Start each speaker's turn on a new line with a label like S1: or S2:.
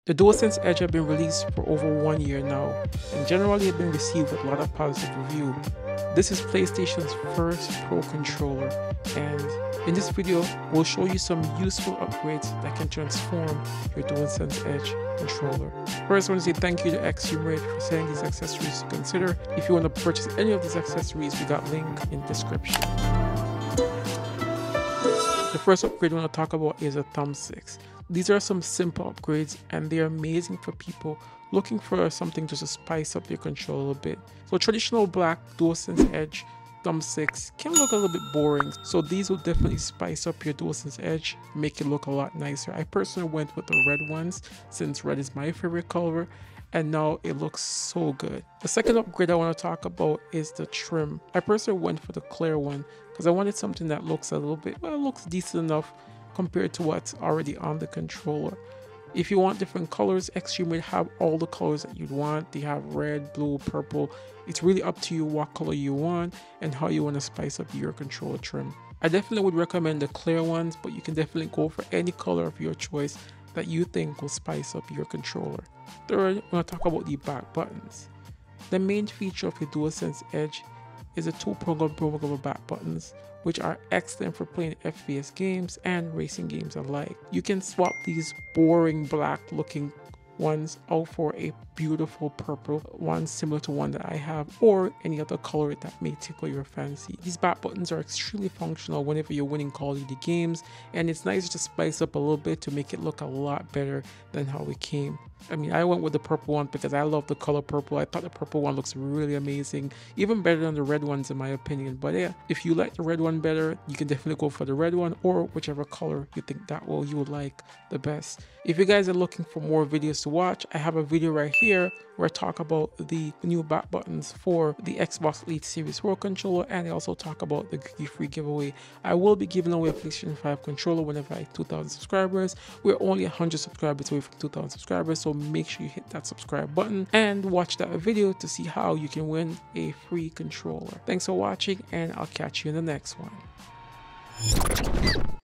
S1: The DualSense Edge have been released for over 1 year now, and generally have been received with a lot of positive review. This is PlayStation's first Pro controller, and in this video, we'll show you some useful upgrades that can transform your DualSense Edge controller. First, I want to say thank you to ExtremeRate for sending these accessories to consider. If you want to purchase any of these accessories, we got link in description. The first upgrade I want to talk about is a thumbsticks. These are some simple upgrades and they're amazing for people looking for something just to spice up your control a little bit. So traditional black DualSense Edge thumbsticks can look a little bit boring, so these will definitely spice up your DualSense Edge, make it look a lot nicer. I personally went with the red ones since red is my favorite color, and now it looks so good. The second upgrade I want to talk about is the trim. I personally went for the clear one because I wanted something that looks a little bit, well, it looks decent enough compared to what's already on the controller. If you want different colors, ExtremeRate have all the colors that you'd want. They have red, blue, purple. It's really up to you what color you want and how you want to spice up your controller trim. I definitely would recommend the clear ones, but you can definitely go for any color of your choice that you think will spice up your controller. Third, I'm going to talk about the back buttons. The main feature of your DualSense Edge is the two programmable back buttons, which are excellent for playing FPS games and racing games alike. You can swap these boring black looking ones out for a beautiful purple one similar to one that I have, or any other color that may tickle your fancy. These back buttons are extremely functional whenever you're winning Call of Duty games, and it's nice to spice up a little bit to make it look a lot better than how it came. I mean, I went with the purple one because I love the color purple. I thought the purple one looks really amazing, even better than the red ones in my opinion. But yeah, if you like the red one better, you can definitely go for the red one or whichever color you think you would like the best. If you guys are looking for more videos to watch, I have a video right here where I talk about the new back buttons for the Xbox Elite Series 4 controller, and I also talk about the free giveaway. I will be giving away a PlayStation 5 controller whenever I hit 2,000 subscribers. We're only 100 subscribers away from 2,000 subscribers, so make sure you hit that subscribe button and watch that video to see how you can win a free controller. Thanks for watching, and I'll catch you in the next one.